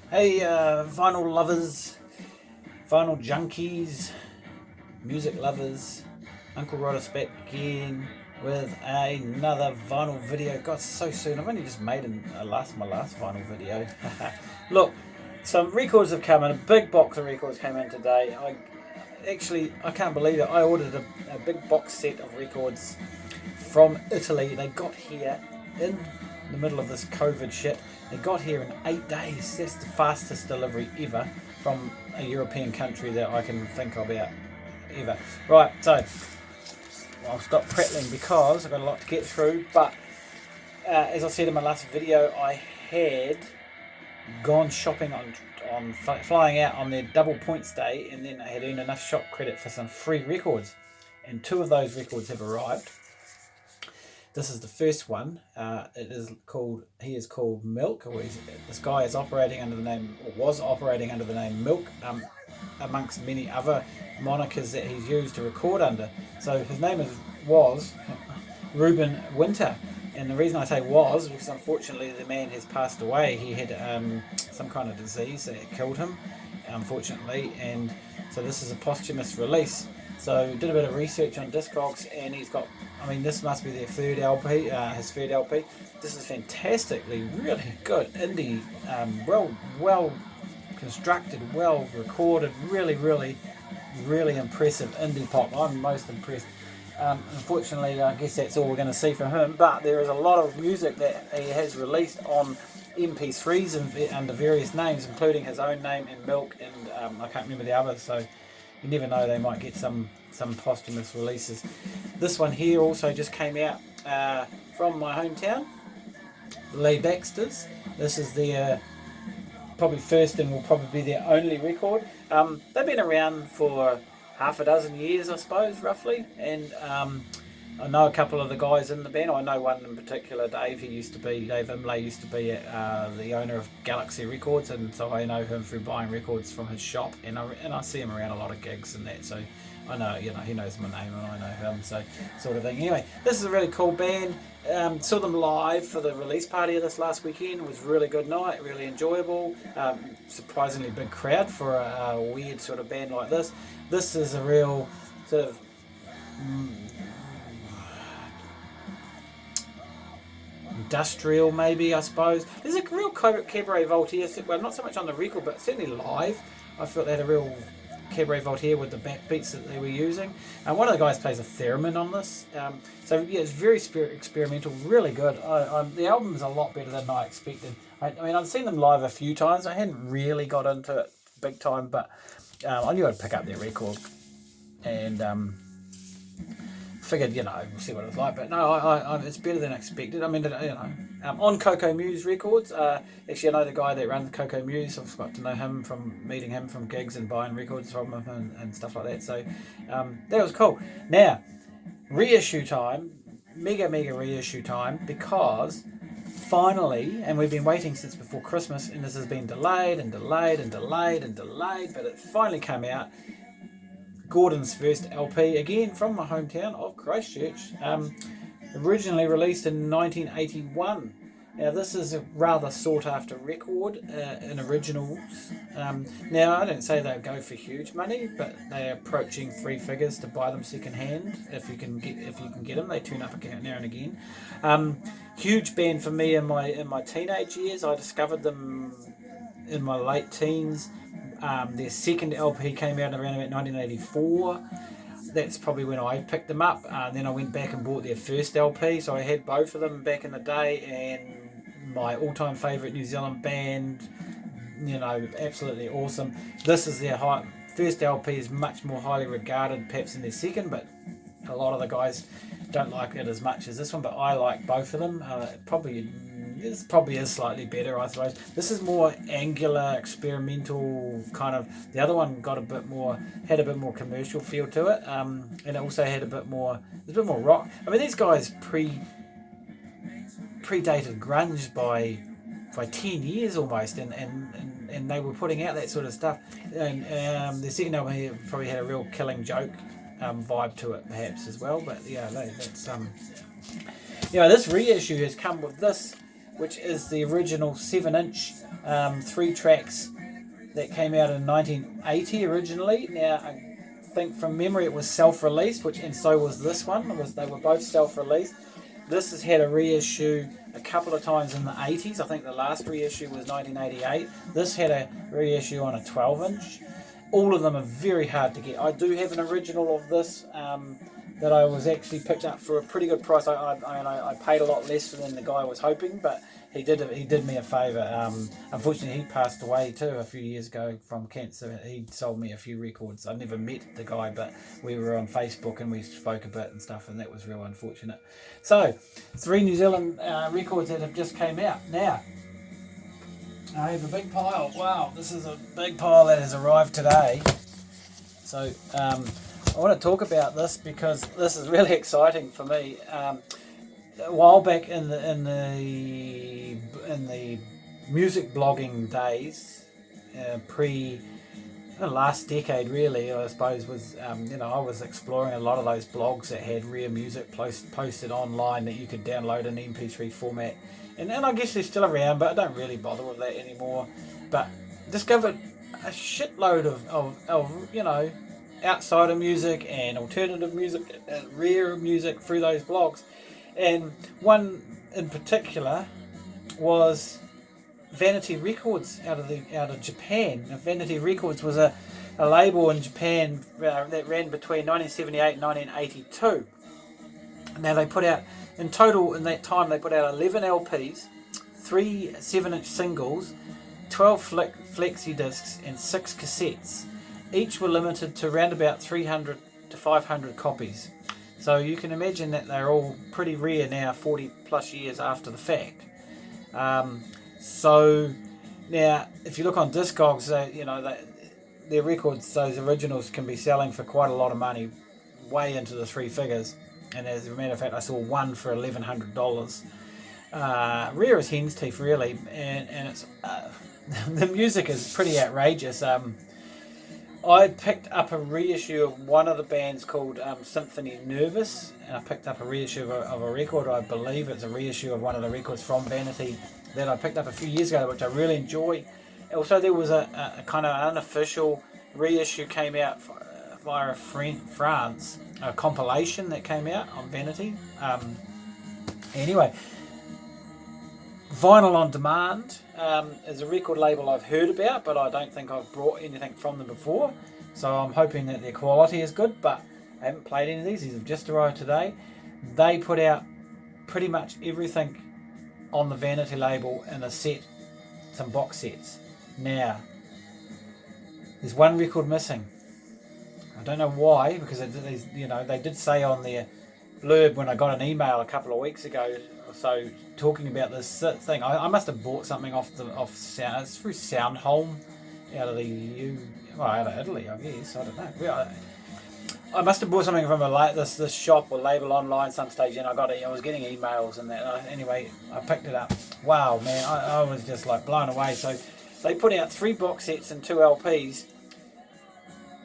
Hey, vinyl lovers, vinyl junkies, music lovers, Uncle Roddus back again with another vinyl video. God, so soon. I've only just made my last vinyl video. Look, some records have come in. A big box of records came in today. I can't believe it. I ordered a big box set of records from Italy. They got here in the middle of this COVID shit. They got here in 8 days. That's the fastest delivery ever from a European country that I can think about ever. Right, so I'll stop prattling because I've got a lot to get through. But as I said in my last video, I had gone shopping on flying out on their double points day, and then I had earned enough shop credit for some free records, and two of those records have arrived. This is the first one. He is called Milk. This guy is operating under the name, or was operating under the name Milk, amongst many other monikers that he's used to record under. So his name was Ruben Winter. And the reason I say was is because unfortunately the man has passed away. He had some kind of disease that killed him, unfortunately. And so this is a posthumous release. So did a bit of research on Discogs, and he's got, this must be their third LP, his third LP. This is fantastically, really good indie, well constructed, well recorded, really impressive indie pop. I'm most impressed. Unfortunately, I guess that's all we're going to see from him, but there is a lot of music that he has released on MP3s under various names, including his own name and Milk, and I can't remember the others, so you never know, they might get some posthumous releases. This one here also just came out from my hometown, the Lee Baxters. This is their probably first and will probably be their only record. They've been around for half a dozen years, I suppose, roughly, and I know a couple of the guys in the band. I know one in particular, Dave. Dave Imlay used to be the owner of Galaxy Records, and so I know him through buying records from his shop, and I see him around a lot of gigs and that. So I know, he knows my name and I know him, so sort of thing. Anyway, this is a really cool band. Saw them live for the release party of this last weekend. It was a really good night, really enjoyable. Surprisingly big crowd for a weird sort of band like this. This is a real sort of industrial, maybe, I suppose. There's a real cabaret voltaire, well, not so much on the record, but certainly live. I felt they had a real cabaret voltaire with the backbeats that they were using. One of the guys plays a theremin on this. So yeah, it's very experimental, really good. The album's a lot better than I expected. I've seen them live a few times. I hadn't really got into it big time, but I knew I'd pick up their record, and figured, we'll see what it's like. But no, it's better than expected. On Coco Muse Records. Actually, I know the guy that runs Coco Muse. I've got to know him from meeting him from gigs and buying records from him and stuff like that. So that was cool. Now, reissue time, mega reissue time, because finally, and we've been waiting since before Christmas, and this has been delayed, but it finally came out. Gordon's first LP, again from my hometown of Christchurch, originally released in 1981. Now this is a rather sought after record in originals. Now I don't say they'll go for huge money, but they're approaching three figures to buy them second hand if you can get them. They turn up now and again. Huge band for me in my teenage years. I discovered them in my late teens. Their second LP came out around about 1984. That's probably when I picked them up. Then I went back and bought their first LP, so I had both of them back in the day, and my all-time favourite New Zealand band, absolutely awesome. This is their first LP, is much more highly regarded perhaps than their second, but a lot of the guys don't like it as much as this one, but I like both of them. This probably is slightly better, I suppose. This is more angular, experimental kind of. The other one had a bit more commercial feel to it, and it also had a bit more rock. These guys predated grunge by 10 years almost, and they were putting out that sort of stuff. And the second album here probably had a real Killing Joke vibe to it, perhaps as well. But yeah, that's this reissue has come with this which is the original 7-inch 3 tracks that came out in 1980 originally. Now, I think from memory it was self-released, and so was this one. They were both self-released. This has had a reissue a couple of times in the 80s. I think the last reissue was 1988. This had a reissue on a 12-inch. All of them are very hard to get. I do have an original of this that I was actually picked up for a pretty good price. I paid a lot less than the guy was hoping, but he did me a favour. Unfortunately, he passed away too a few years ago from cancer. He sold me a few records. I never met the guy, but we were on Facebook and we spoke a bit and stuff, and that was real unfortunate. So, 3 New Zealand records that have just came out. Now, I have a big pile. Wow, this is a big pile that has arrived today. So, I want to talk about this because this is really exciting for me. A while back in the music blogging days, last decade really, I suppose, was I was exploring a lot of those blogs that had rare music posted online that you could download in MP3 format, and I guess they're still around, but I don't really bother with that anymore. But discovered a shitload of outsider music and alternative music and rare music through those blogs. And one in particular was Vanity Records out of Japan. Now, Vanity Records was a label in Japan that ran between 1978 and 1982. Now they put out, in total in that time, they put out 11 LPs, 3 7-inch singles, 12 flexi discs and 6 cassettes. Each were limited to around about 300 to 500 copies. So you can imagine that they're all pretty rare now, 40 plus years after the fact. So now, if you look on Discogs, their records, those originals, can be selling for quite a lot of money, way into the 3 figures. And as a matter of fact, I saw one for $1,100. Rare as hen's teeth, really, and it's the music is pretty outrageous. I picked up a reissue of one of the bands called Symphony Nervous, and I picked up a reissue of a record. I believe it's a reissue of one of the records from Vanity that I picked up a few years ago, which I really enjoy. Also, there was a kind of unofficial reissue came out via France, a compilation that came out on Vanity. Anyway, Vinyl on Demand is a record label I've heard about, but I don't think I've brought anything from them before. So I'm hoping that their quality is good, but I haven't played any of these. These have just arrived today. They put out pretty much everything on the Vanity label in a set, some box sets. Now, there's one record missing. I don't know why, because they did say on their blurb when I got an email a couple of weeks ago or so talking about this thing. I must have bought something off Sound. It's through Soundholm out of out of Italy, I guess. I don't know. I must have bought something from this shop or label online some stage, and I was getting emails and that. Anyway, I picked it up. Wow, man, I was just like blown away. So they put out 3 box sets and 2 LPs.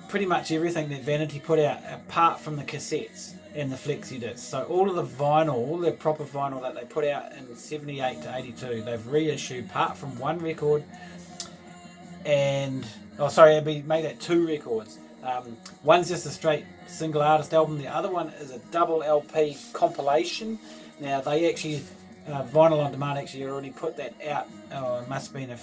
Pretty much everything that Vanity put out, apart from the cassettes and the flexi discs. So all of the vinyl, all the proper vinyl that they put out in 78 to 82, they've reissued, apart from one record. And it'd be made at 2 records. One's just a straight single artist album. The other one is a double LP compilation. Now they actually, Vinyl on Demand actually already put that out. It must have been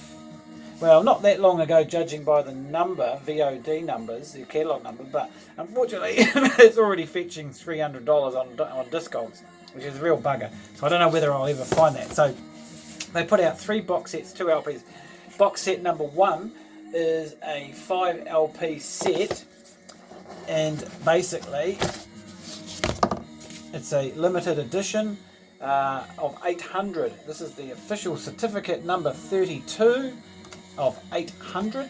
not that long ago, judging by the number, VOD numbers, the catalogue number, but unfortunately it's already fetching $300 on Discogs, which is a real bugger. So I don't know whether I'll ever find that. So they put out 3 box sets, 2 LPs. Box set number 1 is a 5 LP set, and basically it's a limited edition of 800. This is the official certificate number 32 of 800.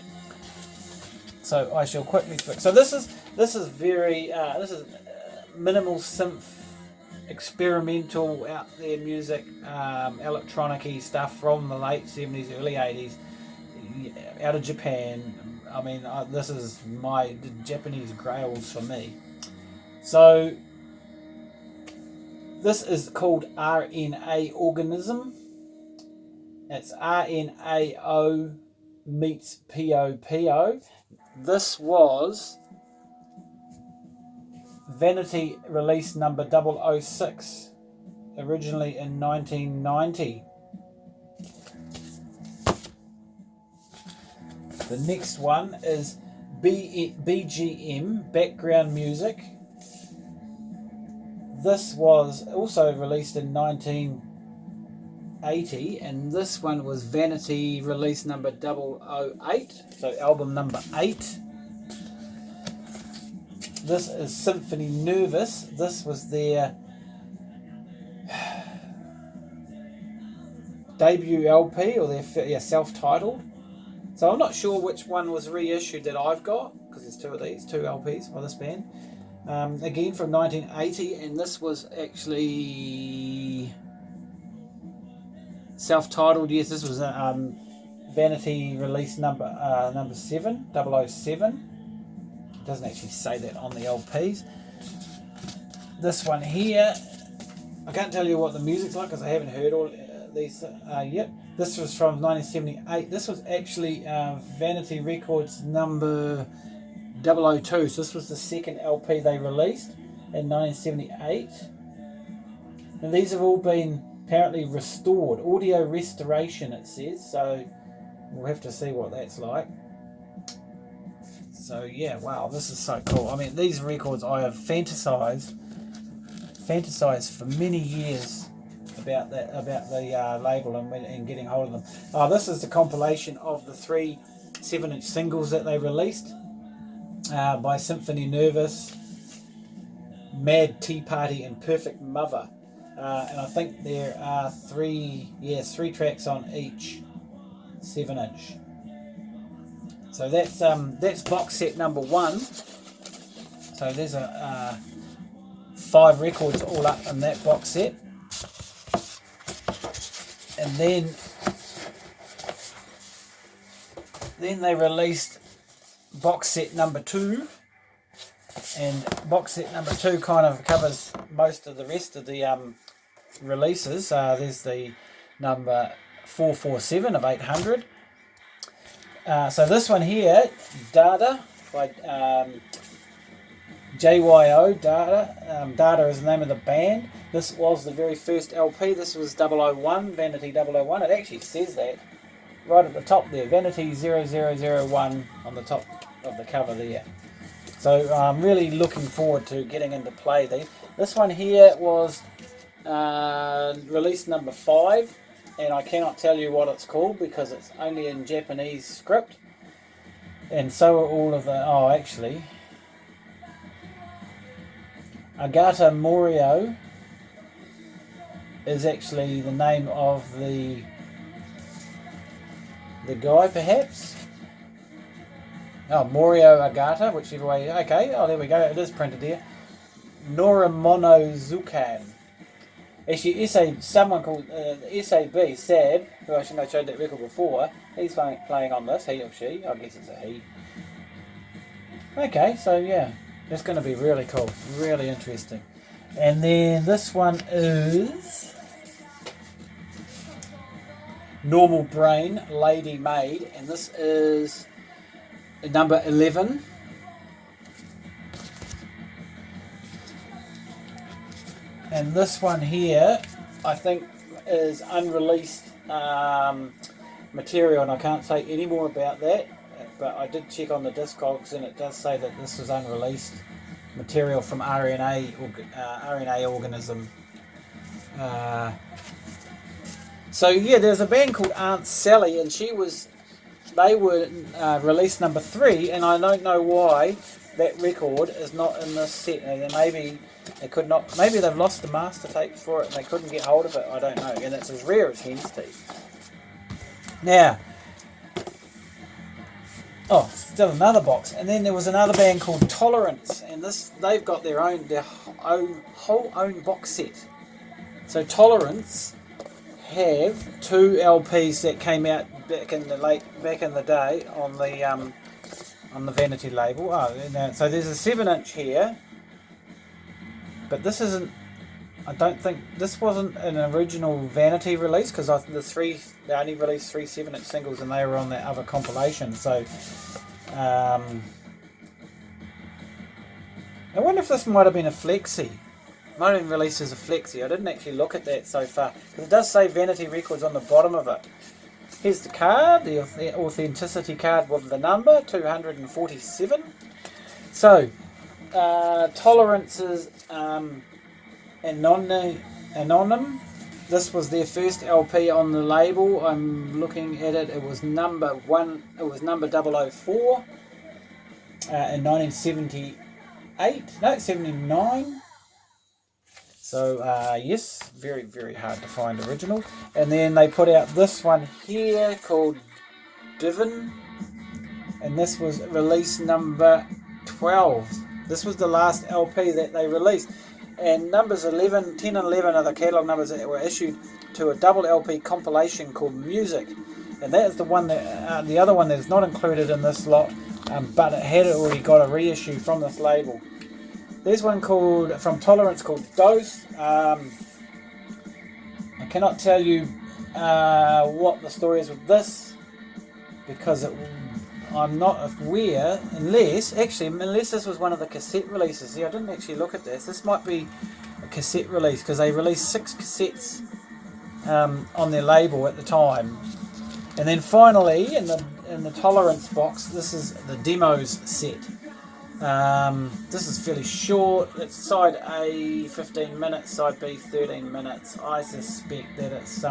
So I shall quickly fix. So this is very minimal synth, experimental, out there music, electronic-y stuff from the late 70s, early 80s, out of Japan. I mean, this is the Japanese grails for me. So this is called RNA Organism. It's RNAO meets POPO. This was Vanity release number 006, originally in 1990. The next one is BGM, background music. This was also released in 1980, and this one was Vanity release number 008, so album number 8. This is Symphony Nervous. This was their debut LP, or their self-titled. So I'm not sure which one was reissued that I've got, because there's two of these, two LPs by this band. Again from 1980, and this was actually self-titled. Yes, this was Vanity release number 7, 007. It doesn't actually say that on the LPs. This one here, I can't tell you what the music's like because I haven't heard all these yet. This was from 1978. This was actually Vanity Records number 002. So this was the second LP they released in 1978. And these have all been apparently restored. Audio restoration, it says. So we'll have to see what that's like. So yeah, wow, this is so cool. I mean, these records I have fantasized for many years about the label and getting hold of them. This is the compilation of the 3 7-inch singles that they released by Symphony Nervous, Mad Tea Party, and Perfect Mother. And I think there are 3 tracks on each 7-inch. So that's box set number 1. So there's 5 records all up in that box set. And then they released box set number 2. And box set number 2 kind of covers most of the rest of the releases. There's the number 447 of 800. So this one here, Dada, by JYO, Dada. Dada is the name of the band. This was the very first LP. This was 001, Vanity 001. It actually says that right at the top there, Vanity 0001 on the top of the cover there. So I'm really looking forward to getting into play these. This one here was release number 5. And I cannot tell you what it's called because it's only in Japanese script. And so are all of the... Oh, actually... Agata Morio is actually the name of the guy, perhaps? Oh, Morio Agata, whichever way... Okay, oh, there we go. It is printed here. Noramonozukan. Actually, someone called SAB, Sab, who I shouldn't have showed that record before, he's playing on this, he or she, I guess it's a he. Okay, so yeah, that's going to be really cool, really interesting. And then this one is Normal Brain, Lady Maid, and this is number 11. And this one here, I think, is unreleased material, and I can't say any more about that. But I did check on the Discogs, and it does say that this was unreleased material from RNA Organism. So yeah, there's a band called Aunt Sally, and they were released number 3, and I don't know why that record is not in this set. Maybe they've lost the master tape for it and they couldn't get hold of it. I don't know. And it's as rare as hen's teeth. Now, still another box. And then there was another band called Tolerance, and they've got their whole own box set. So Tolerance have 2 LPs that came out back in the day on the Vanity label. So there's a 7-inch here. But this isn't I don't think this wasn't an original Vanity release, because they only released 3 7-inch singles and they were on that other compilation. So I wonder if this might have been a flexi. Might have been released as a flexi. I didn't actually look at that so far, because it does say Vanity Records on the bottom of it. Here's the card, the authenticity card with the number 247. So Tolerance's Anonym. This was their first LP on the label. I'm looking at it. It was number 004 in 1978. No, 79. So yes, very, very hard to find original. And then they put out this one here called Divin, and this was release number 12. This was the last LP that they released. And numbers 10 and 11 are the catalogue numbers that were issued to a double LP compilation called Music. And that is the one that, the other one that is not included in this lot, but it had already got a reissue from this label. There's one from Tolerance called Dose. I cannot tell you what the story is with this, because I'm not aware, unless this was one of the cassette releases. See, I didn't actually look at this. This might be a cassette release, because they released 6 cassettes on their label at the time. And then finally, in the Tolerance box, this is the demos set. This is fairly short. It's side A 15 minutes, side B 13 minutes. I suspect that it's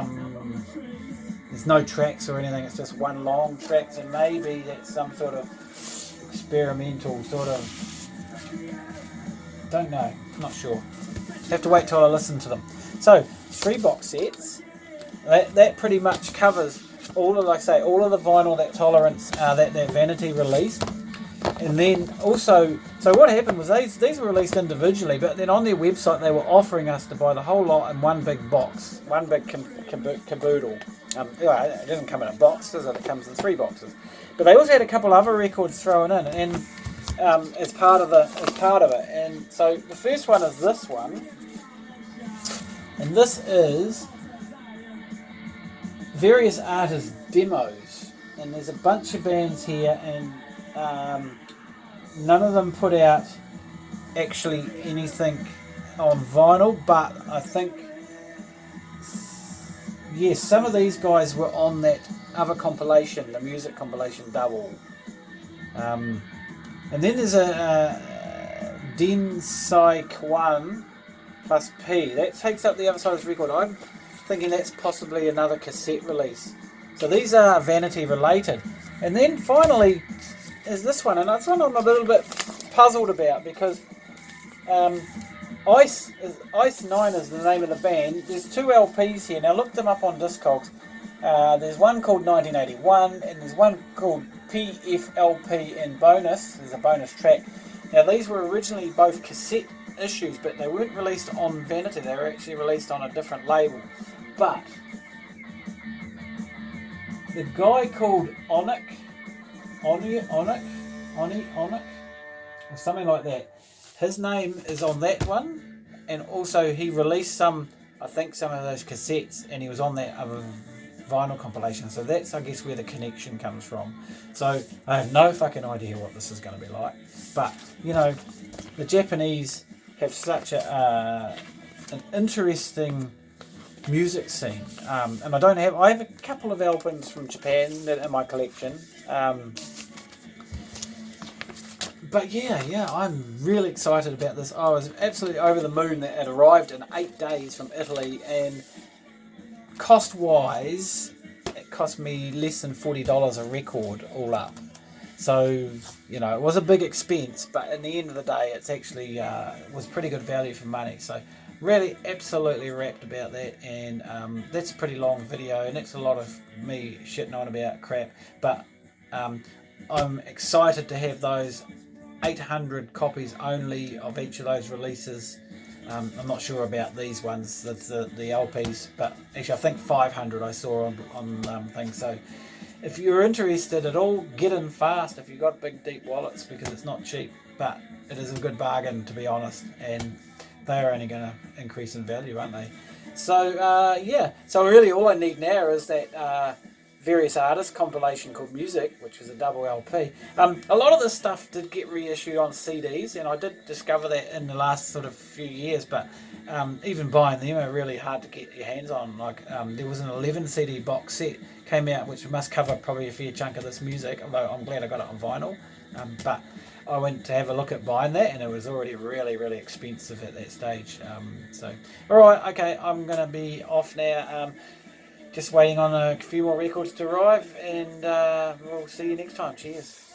there's no tracks or anything, it's just one long track, and maybe that's some sort of experimental sort of, don't know, not sure. Have to wait till I listen to them. So 3 box sets. That pretty much covers all of the vinyl that Tolerance that Vanity released. And then also, so what happened was these were released individually, but then on their website they were offering us to buy the whole lot in one big box, one big caboodle. It doesn't come in a box, does it? It comes in 3 boxes. But they also had a couple other records thrown in, and as part of it. And so the first one is this one, and this is various artists' demos, and there's a bunch of bands here, and none of them put out actually anything on vinyl, but I think, yes, some of these guys were on that other compilation, the music compilation double. And then there's a Den Sai Kwan plus P. That takes up the other side of this record. I'm thinking that's possibly another cassette release. So these are Vanity related. And then finally is this one, and it's one I'm a little bit puzzled about, because Ice 9 is the name of the band. There's 2 LPs here. Now look them up on Discogs. There's one called 1981, and there's one called PFLP and Bonus. There's a bonus track. Now these were originally both cassette issues, but they weren't released on Vanity. They were actually released on a different label. But the guy called Onic, or something like that, his name is on that one, and also he released some of those cassettes, and he was on that other vinyl compilation. So that's, I guess, where the connection comes from. So I have no fucking idea what this is going to be like, but you know, the Japanese have such an interesting music scene, and I have a couple of albums from Japan in my collection, but yeah, I'm really excited about this. I was absolutely over the moon that it arrived in 8 days from Italy, and cost wise it cost me less than $40 a record all up. So, you know, it was a big expense, but in the end of the day, it's actually was pretty good value for money. So, really, absolutely rapt about that. And that's a pretty long video, and that's a lot of me shitting on about crap. But I'm excited to have those 800 copies only of each of those releases. I'm not sure about these ones, the LPs, but actually I think 500 I saw on things. So if you're interested at all, get in fast if you've got big deep wallets, because it's not cheap, but it is a good bargain, to be honest. And they're only going to increase in value, aren't they? So yeah, so really all I need now is that various artists compilation called Music, which is a double LP. A lot of this stuff did get reissued on CDs, and I did discover that in the last sort of few years, but even buying them are really hard to get your hands on. Like there was an 11 CD box set came out, which must cover probably a fair chunk of this music, although I'm glad I got it on vinyl. But I went to have a look at buying that, and it was already really, really expensive at that stage. So, all right, okay, I'm going to be off now. Just waiting on a few more records to arrive, and we'll see you next time. Cheers.